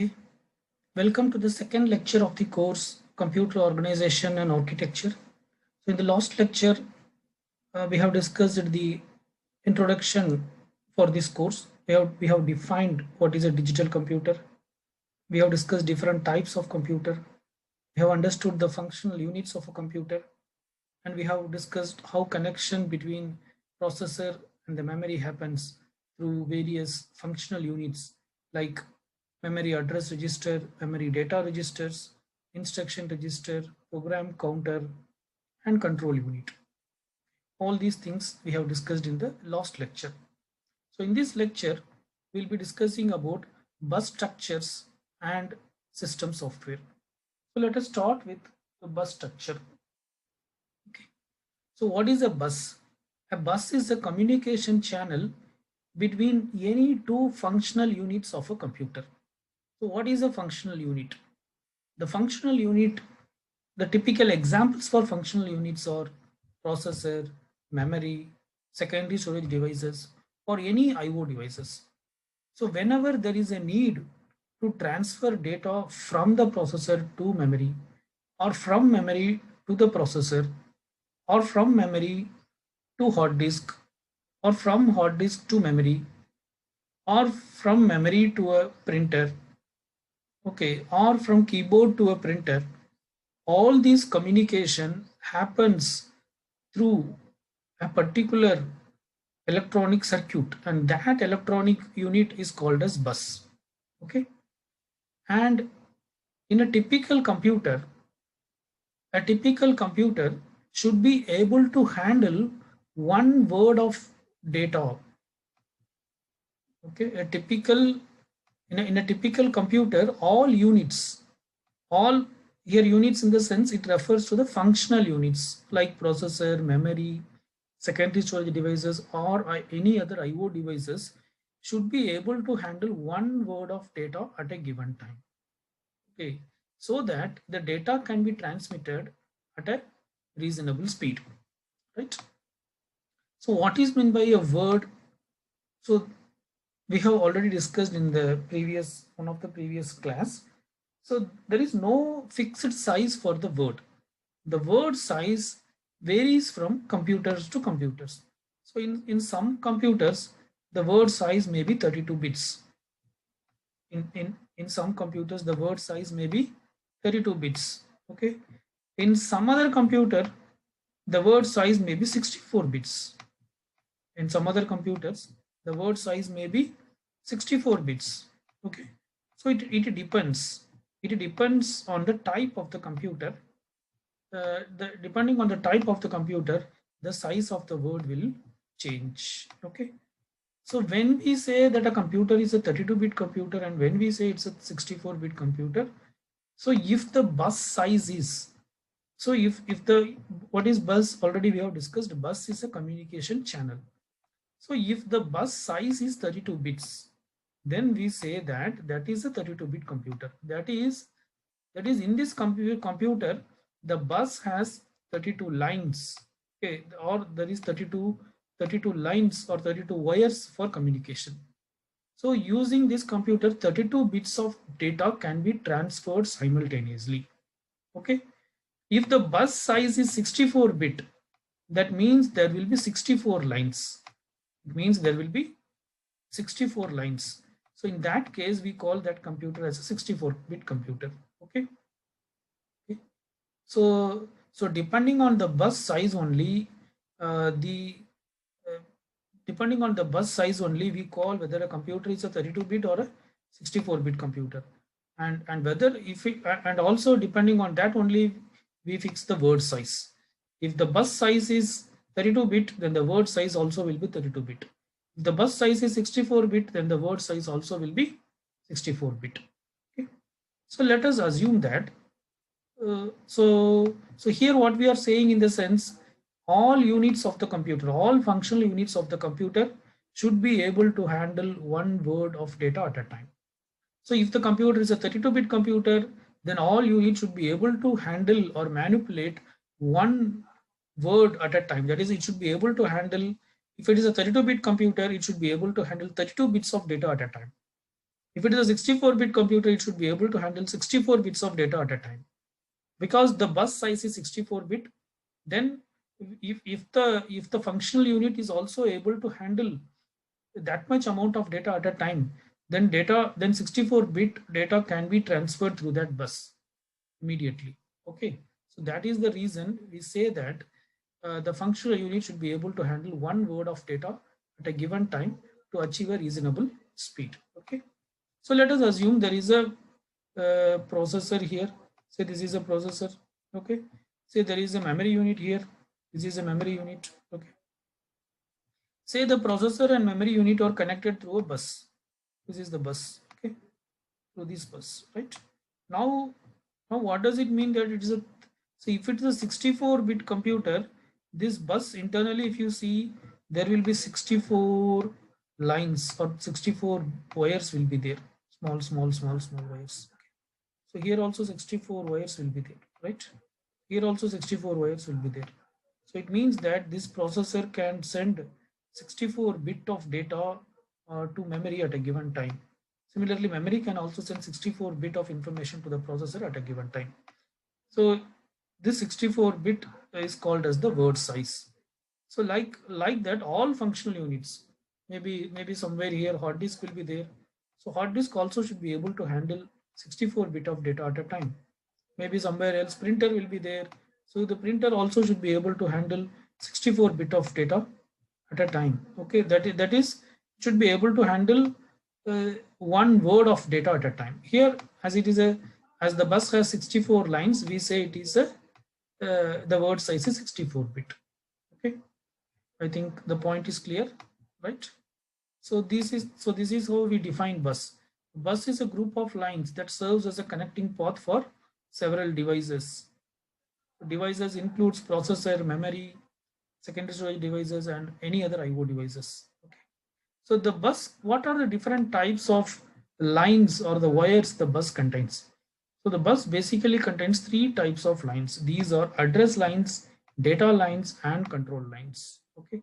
Okay. Welcome to the second lecture of the course Computer Organization and Architecture. So in the last lecture, we have discussed the introduction for this course. We have defined what is a digital computer. We have discussed different types of computer. We have understood the functional units of a computer, and we have discussed how connection between processor and the memory happens through various functional units like memory address register, memory data registers, instruction register, program counter, and control unit. All these things we have discussed in the last lecture. So in this lecture, we'll be discussing about bus structures and system software. So let us start with the bus structure. Okay. So what is a bus? A bus is a communication channel between any two functional units of a computer. So what is a functional unit? The functional unit, the typical examples for functional units are processor, memory, secondary storage devices, or any IO devices. So whenever there is a need to transfer data from the processor to memory, or from memory to the processor, or from memory to hard disk, or from hard disk to memory, or from memory to a printer, okay, or from keyboard to a printer, all this communication happens through a particular electronic circuit, and that electronic unit is called as bus. Okay. And in a typical computer should be able to handle one word of data. Okay, in a typical computer, all units, all here units in the sense it refers to the functional units like processor, memory, secondary storage devices, or any other IO devices should be able to handle one word of data at a given time. Okay, so that the data can be transmitted at a reasonable speed, right? So what is meant by a word? So we have already discussed in the previous one of the previous class. So there is no fixed size for the word. The word size varies from computers to computers. So in some computers, the word size may be 32 bits. In some computers, the word size may be 32 bits. Okay. In some other computer, the word size may be 64 bits. In some other computers, the word size may be 64 bits. Okay. So it depends. It depends on the type of the computer. Depending on the type of the computer, the size of the word will change. Okay. So when we say that a computer is a 32-bit computer and when we say it's a 64-bit computer, so if the bus size is, so if the, what is bus? Already we have discussed, bus is a communication channel. So if the bus size is 32 bits, then we say that that is a 32-bit computer. That is in this computer, the bus has 32 lines, okay, or there is 32 lines or 32 wires for communication. So using this computer, 32 bits of data can be transferred simultaneously. Okay. If the bus size is 64 bit, that means there will be 64 lines. It means there will be 64 lines. So in that case, we call that computer as a 64-bit computer. Okay. Okay. So depending on the bus size only, the uh, depending on the bus size only, we call whether a computer is a 32-bit or a 64-bit computer, and whether if it, and also depending on that only we fix the word size. If the bus size is 32-bit, then the word size also will be 32-bit. If the bus size is 64-bit, then the word size also will be 64-bit. Okay. So let us assume that so here what we are saying in the sense, all units of the computer, all functional units of the computer should be able to handle one word of data at a time. So if the computer is a 32-bit computer, then all units should be able to handle or manipulate one word at a time. That is, it should be able to handle, if it is a 32-bit computer, it should be able to handle 32 bits of data at a time. If it is a 64-bit computer, it should be able to handle 64 bits of data at a time. Because the bus size is 64-bit, then if the functional unit is also able to handle that much amount of data at a time, then 64-bit data can be transferred through that bus immediately. Okay, so that is the reason we say that the functional unit should be able to handle one word of data at a given time to achieve a reasonable speed. Okay, so let us assume there is a processor here. Say this is a processor. Okay, say there is a memory unit here. This is a memory unit. Okay, say the processor and memory unit are connected through a bus. This is the bus. Okay, through this bus, right? Now, now what does it mean that it is a, so if it is a 64-bit computer, this bus internally, if you see, there will be 64 lines or 64 wires will be there. Small wires. Okay. So here also 64 wires will be there, right? Here also 64 wires will be there. So it means that this processor can send 64 bit of data to memory at a given time. Similarly, memory can also send 64 bit of information to the processor at a given time. So this 64 bit is called as the word size. So like that, all functional units, maybe somewhere here hard disk will be there. So hard disk also should be able to handle 64 bit of data at a time. Maybe somewhere else printer will be there. So the printer also should be able to handle 64 bit of data at a time. Okay, that is should be able to handle one word of data at a time. Here, as it is a, as the bus has 64 lines, we say it is a the word size is 64 bit. Okay, I think the point is clear, right? So this is how we define bus. Bus is a group of lines that serves as a connecting path for several devices. Devices includes processor, memory, secondary storage devices, and any other IO devices. Okay. So the bus, what are the different types of lines or the wires the bus contains? So the bus basically contains three types of lines. These are address lines, data lines, and control lines. Okay.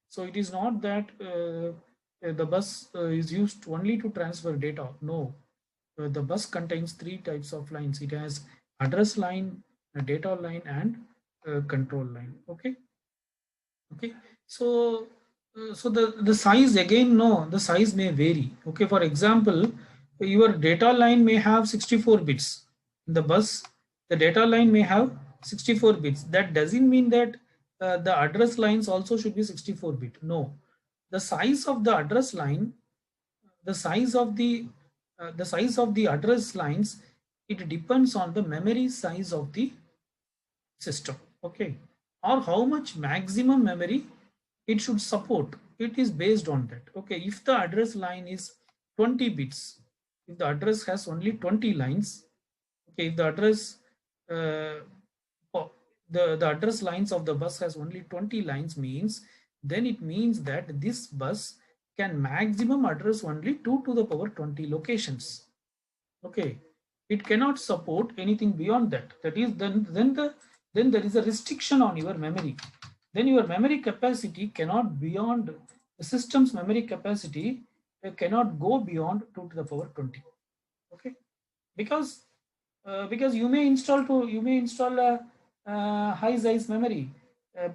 So it is not that the bus is used only to transfer data. No, the bus contains three types of lines. It has address line, a data line, and control line. Okay. Okay, so so the size again, no, the size may vary. Okay, for example, your data line may have 64 bits. In the bus, the data line may have 64 bits. That doesn't mean that the address lines also should be 64 bit. No, the size of the address line, the size of the size of the address lines, it depends on the memory size of the system. Okay, or how much maximum memory it should support, it is based on that. Okay, if the address line is 20 bits, if the address has only 20 lines, okay, if the address uh, the address lines of the bus has only 20 lines, means then it means that this bus can maximum address only 2 to the power 20 locations. Okay, it cannot support anything beyond that. That is, then there is a restriction on your memory. Then your memory capacity cannot beyond the system's memory capacity cannot go beyond 2 to the power 20. Okay, because you may install a high size memory, uh,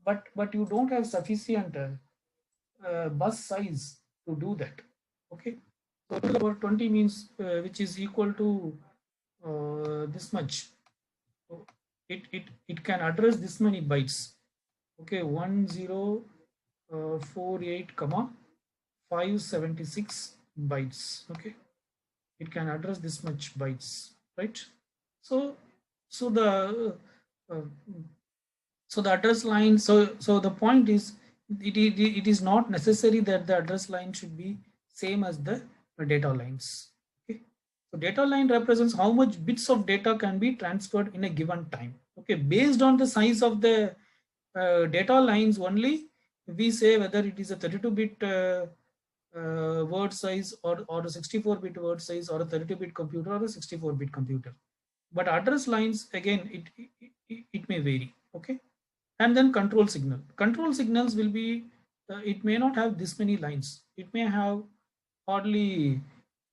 but you don't have sufficient bus size to do that. Okay, so about 20 means which is equal to this much. So it can address this many bytes. Okay, 1048 comma 576 bytes. Okay, it can address this much bytes, right? So so the uh, so the address line, so the point is, it is not necessary that the address line should be same as the data lines. Okay, so data line represents how much bits of data can be transferred in a given time. Okay, based on the size of the data lines only, we say whether it is a 32-bit word size, or a 64-bit word size, or a 32-bit computer, or a 64-bit computer. But address lines, again, it may vary. Okay, and then control signals will be it may not have this many lines. It may have hardly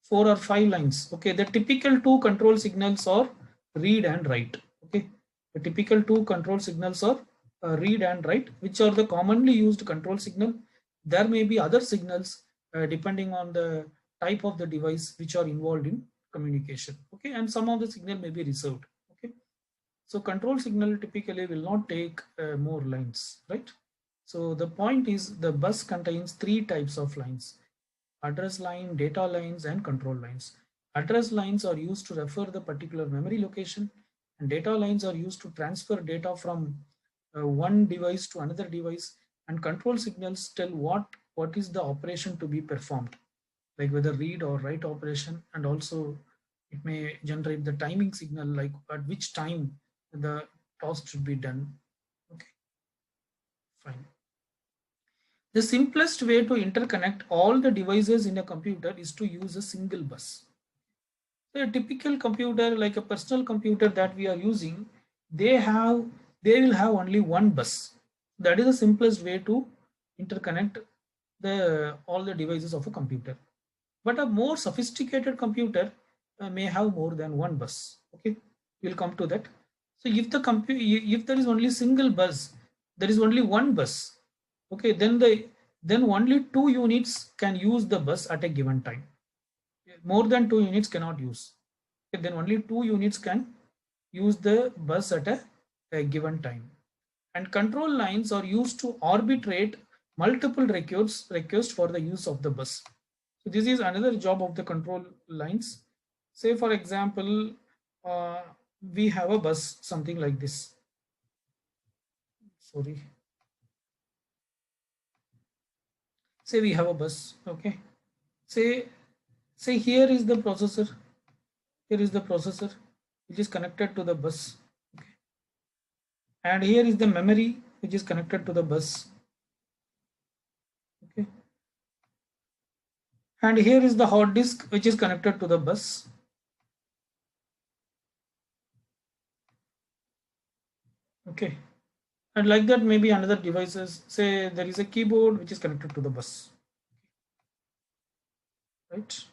4 or 5 lines. Okay, the typical two control signals are read and write. Okay, the typical two control signals are read and write, which are the commonly used control signal. There may be other signals depending on the type of the device which are involved in communication. Okay, and some of the signal may be reserved. Okay, so control signal typically will not take more lines, right? So the point is the bus contains three types of lines: address line, data lines, and control lines. Address lines are used to refer the particular memory location, and data lines are used to transfer data from one device to another device, and control signals tell what is the operation to be performed, like whether read or write operation, and also it may generate the timing signal, like at which time the task should be done. Okay, fine. The simplest way to interconnect all the devices in a computer is to use a single bus. So a typical computer, like a personal computer that we are using, they have they will have only one bus. That is the simplest way to interconnect the all the devices of a computer. But a more sophisticated computer may have more than one bus. Okay, we'll come to that. So if there is only single bus, there is only one bus. Okay, then only two units can use the bus at a given time. More than two units cannot use. Okay, then only two units can use the bus at a given time. And control lines are used to arbitrate multiple requests for the use of the bus. So this is another job of the control lines. Say for example, uh, we have a bus, something like this. Sorry. Say we have a bus. Okay. Say here is the processor. Here is the processor, which is connected to the bus. Okay. And here is the memory, which is connected to the bus. Okay. And here is the hard disk, which is connected to the bus. Okay. And like that, maybe another devices. Say there is a keyboard which is connected to the bus. Right.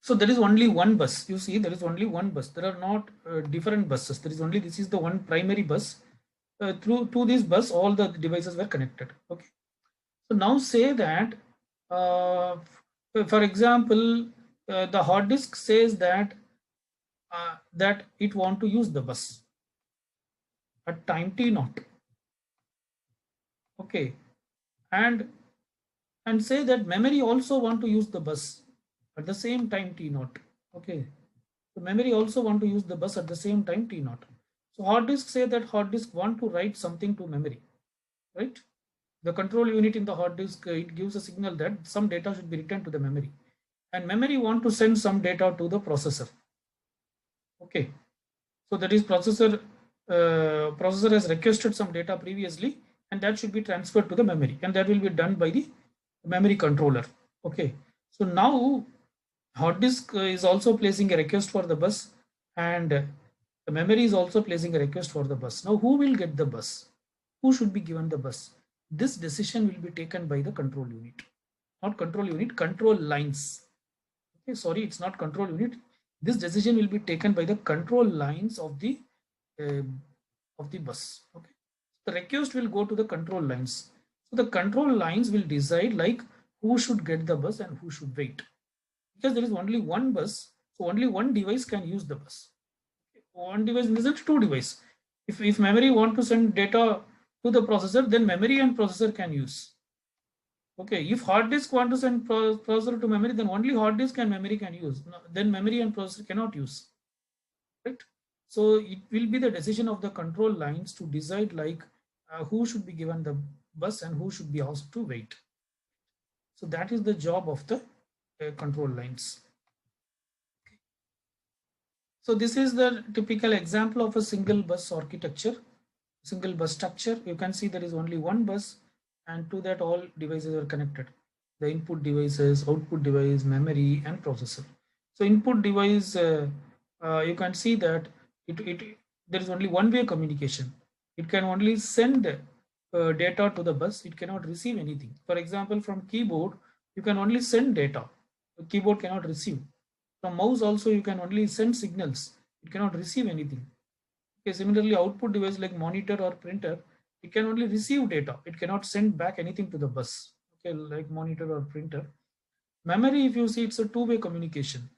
So there is only one bus. You see, there is only one bus. There are not different buses. There is only, this is the one primary bus. Through to this bus, all the devices were connected. Okay. So now say that, uh, for example, the hard disk says that it want to use the bus at time t naught. Okay, and say that memory also want to use the bus at the same time t naught. Okay, so memory also want to use the bus at the same time t naught. So hard disk say that hard disk want to write something to memory, right? The control unit in the hard disk, it gives a signal that some data should be written to the memory, and memory want to send some data to the processor. Okay, so that is processor has requested some data previously, and that should be transferred to the memory, and that will be done by the memory controller. Okay, so now hard disk is also placing a request for the bus, and the memory is also placing a request for the bus. Now who will get the bus? Who should be given the bus? This decision will be taken by the control unit. Not control unit, control lines. Okay, sorry, it's not control unit. This decision will be taken by the control lines uh, of the bus. Okay, the request will go to the control lines. So the control lines will decide like who should get the bus and who should wait, because there is only one bus, so only one device can use the bus. One device in the sense two device. If memory want to send data to the processor, then memory and processor can use. Okay, if hard disk want to send processor to memory, then only hard disk and memory can use. No, then memory and processor cannot use. Right? So it will be the decision of the control lines to decide like who should be given the bus and who should be asked to wait. So that is the job of the control lines. So this is the typical example of a single bus architecture, single bus structure. You can see there is only one bus, and to that all devices are connected. The input devices, output device, memory, and processor. So input device, you can see that it there is only one way communication. It can only send data to the bus. It cannot receive anything. For example, from keyboard, you can only send data. The keyboard cannot receive. From mouse also you can only send signals. It cannot receive anything. Okay, similarly, output device like monitor or printer, it can only receive data. It cannot send back anything to the bus. Okay, like monitor or printer. Memory, if you see, it's a two-way communication.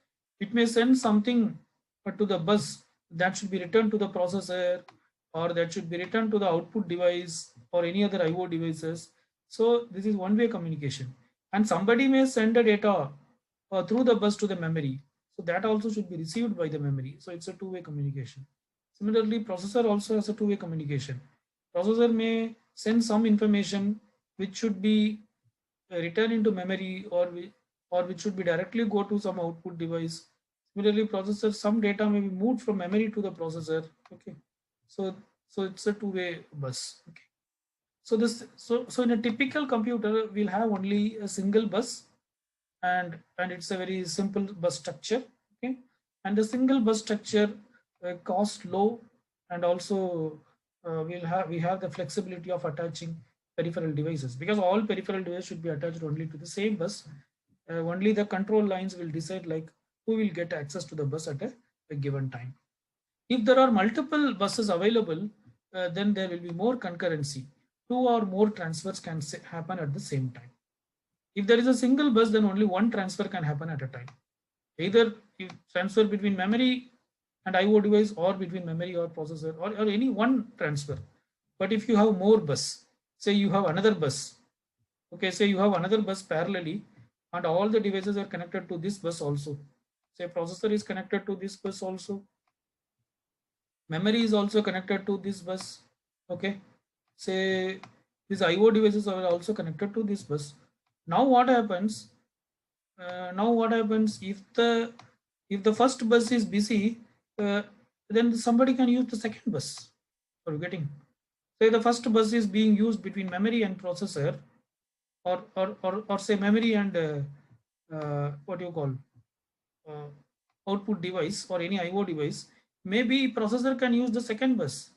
It may send something to the bus that should be returned to the processor, or that should be returned to the output device or any other IO devices. So this is one-way communication. And somebody may send the data through the bus to the memory. So that also should be received by the memory. So it's a two-way communication. Similarly, processor also has a two-way communication. Processor may send some information which should be returned into memory, or which should be directly go to some output device. Similarly, processor, some data may be moved from memory to the processor. Okay, so it's a two-way bus. Okay, so in a typical computer, we'll have only a single bus, and it's a very simple bus structure. Okay, and the single bus structure cost low, and also we have the flexibility of attaching peripheral devices, because all peripheral devices should be attached only to the same bus. Only the control lines will decide like who will get access to the bus at a given time. If there are multiple buses available, then there will be more concurrency. Two or more transfers can happen at the same time. If there is a single bus, then only one transfer can happen at a time. Either you transfer between memory and IO device, or between memory or processor, or any one transfer. But if you have more bus, say you have another bus, okay, say you have another bus parallelly, and all the devices are connected to this bus also. Say processor is connected to this bus also, memory is also connected to this bus. Okay, say these IO devices are also connected to this bus. Now what happens? Now what happens if the first bus is busy? Then somebody can use the second bus. Are you getting? Say the first bus is being used between memory and processor, or say memory and what do you call, uh, output device or any IO device. Maybe processor can use the second bus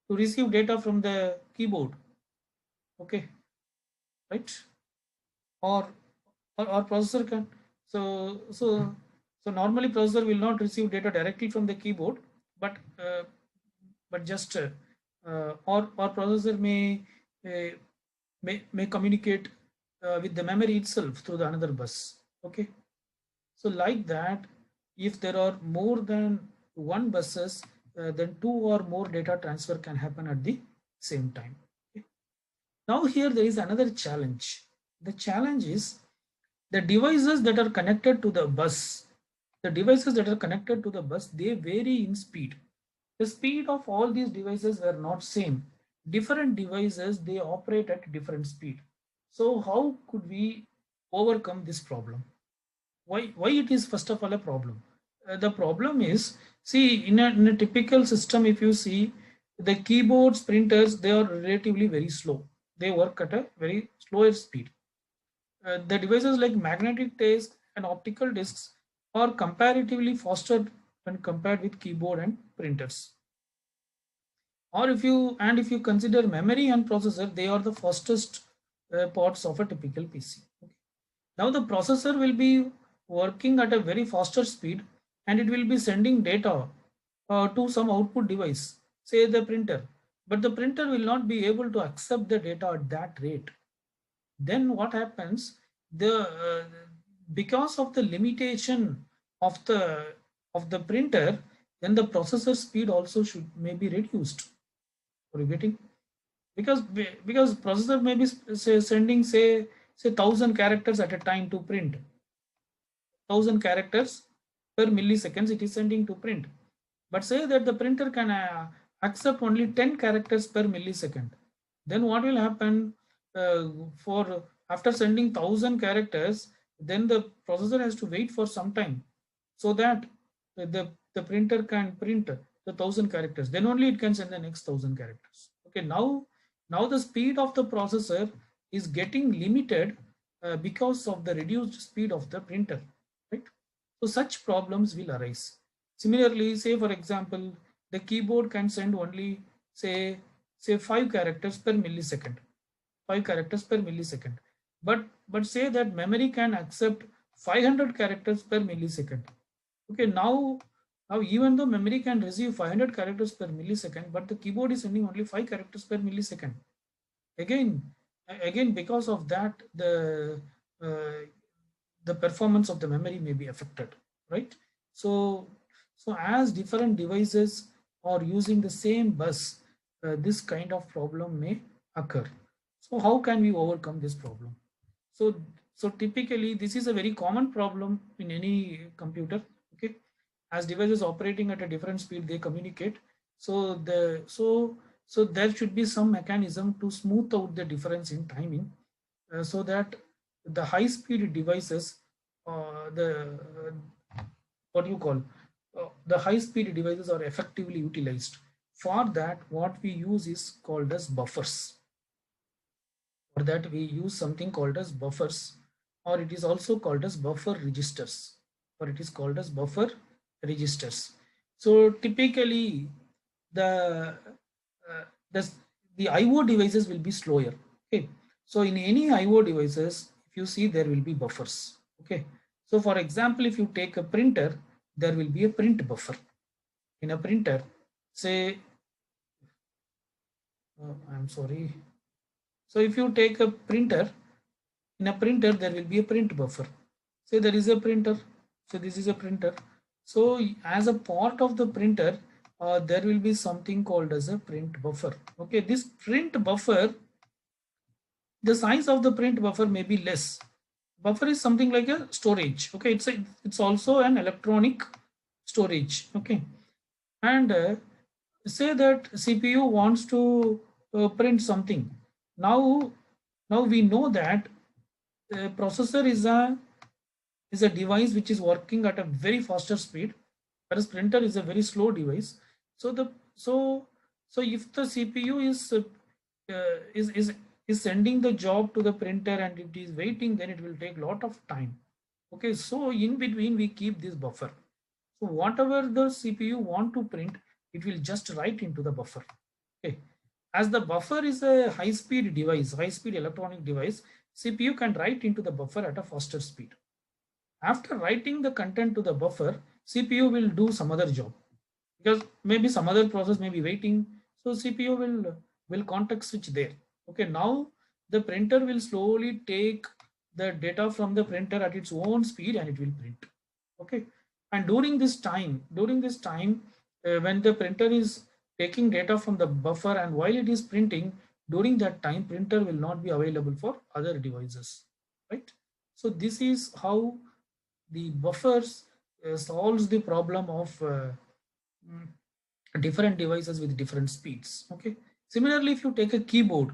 to receive data from the keyboard. Okay, right? Or or processor can, so so so normally processor will not receive data directly from the keyboard, but just or processor uh, may communicate with the memory itself through the another bus. Okay, so like that, if there are more than one buses, then two or more data transfer can happen at the same time. Okay. Now here there is another challenge. The challenge is the devices that are connected to the bus. The devices that are connected to the bus, they vary in speed. The speed of all these devices were not same. Different devices, they operate at different speed. So how could we overcome this problem? Why it is first of all a problem? The problem is, see, in a typical system, if you see, the keyboards, printers, they are relatively very slow. They work at a very slower speed. The devices like magnetic discs and optical discs are comparatively faster when compared with keyboard and printers. Or if you consider memory and processor, they are the fastest parts of a typical PC. Okay. Now the processor will be working at a very faster speed, and it will be sending data to some output device, say the printer. But the printer will not be able to accept the data at that rate. Then what happens? The because of the limitation of the printer, then the processor speed also should may be reduced. Are you getting? Because processor may be say sending say 1,000 characters at a time to print. 1,000 characters per milliseconds it is sending to print. But say that the printer can accept only 10 characters per millisecond. Then what will happen, for after sending 1,000 characters, then the processor has to wait for some time, so that the printer can print the 1,000 characters. Then only it can send the next 1,000 characters. Okay, now the speed of the processor is getting limited because of the reduced speed of the printer, right? So such problems will arise. Similarly, say for example, the keyboard can send only say 5 characters per millisecond. 5 characters per millisecond. but say that memory can accept 500 characters per millisecond. Okay, now even though memory can receive 500 characters per millisecond, but the keyboard is sending only 5 characters per millisecond. Again, because of that, uh, the performance of the memory may be affected, right? So as different devices are using the same bus, this kind of problem may occur. So how can we overcome this problem? So typically this is a very common problem in any computer. Okay, as devices operating at a different speed, they communicate. So there should be some mechanism to smooth out the difference in timing, so that the high speed devices, the what you call the high speed devices are effectively utilized. For that, what we use is called as buffers. For that, we use something called as buffers, or it is also called as buffer registers, or it is called as buffer registers. So typically, the uh, the, the IO devices will be slower. Okay, so in any IO devices, if you see, there will be buffers. Okay, so for example, if you take a printer, there will be a print buffer. In a printer, say, I'm sorry. So if you take a printer, in a printer there will be a print buffer. Say there is a printer. So this is a printer. So as a part of the printer, there will be something called as a print buffer. Okay, this print buffer, the size of the print buffer may be less. Buffer is something like a storage. Okay, it's also an electronic storage. Okay, and say that CPU wants to print something. Now we know that processor is a device which is working at a very faster speed, whereas printer is a very slow device. So the so so if the CPU uh, is is is sending the job to the printer and it is waiting, then it will take a lot of time. Okay, so in between we keep this buffer. So whatever the CPU want to print, it will just write into the buffer. Okay, as the buffer is a high speed device, high speed electronic device, CPU can write into the buffer at a faster speed. After writing the content to the buffer, CPU will do some other job, because maybe some other process may be waiting. So CPU will context switch there. Okay, now the printer will slowly take the data from the printer at its own speed and it will print. Okay, and during this time, when the printer is taking data from the buffer and while it is printing, during that time printer will not be available for other devices, right? So this is how the buffers solves the problem of mm, different devices with different speeds. Okay, similarly, if you take a keyboard,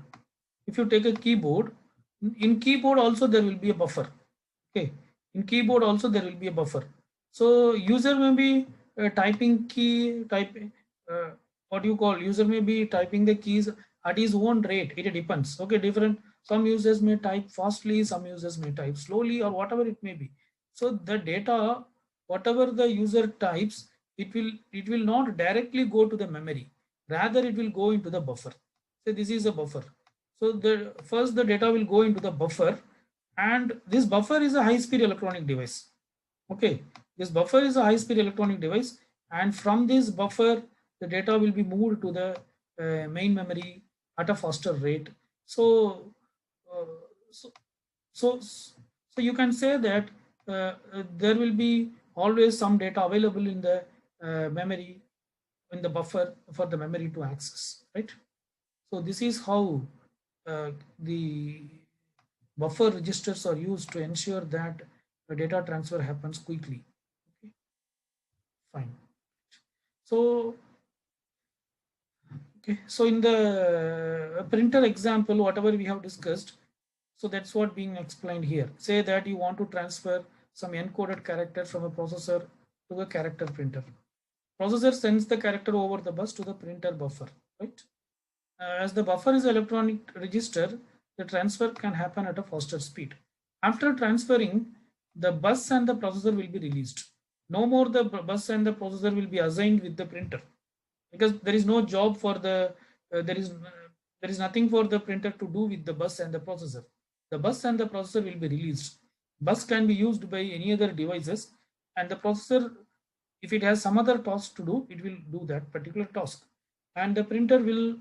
in keyboard also there will be a buffer. Okay, in keyboard also there will be a buffer. So user may be typing key type what you call user may be typing the keys at his own rate. It depends. Okay, different, some users may type fastly, some users may type slowly, or whatever it may be. So the data, whatever the user types, it will not directly go to the memory, rather it will go into the buffer. So this is a buffer. So the first the data will go into the buffer, and this buffer is a high speed electronic device. Okay, this buffer is a high speed electronic device, and from this buffer the data will be moved to the main memory at a faster rate. So uh, so so so you can say that there will be always some data available in the memory, in the buffer, for the memory to access, right? So this is how the buffer registers are used to ensure that the data transfer happens quickly. Okay, fine. So okay, so in the printer example, whatever we have discussed, so that's what being explained here. Say that you want to transfer some encoded character from a processor to a character printer. Processor sends the character over the bus to the printer buffer, right? As the buffer is electronic register, the transfer can happen at a faster speed. After transferring, the bus and the processor will be released. No more the bus and the processor will be assigned with the printer, because there is no job for the there is nothing for the printer to do with the bus and the processor. the bus and the processor will be released. Bus can be used by any other devices, and the processor, if it has some other task to do, it will do that particular task. And the printer will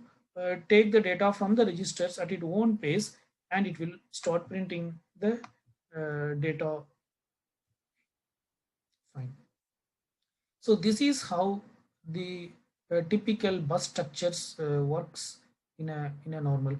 take the data from the registers at its own pace, and it will start printing the data. Fine. So this is how the typical bus structures works in a normal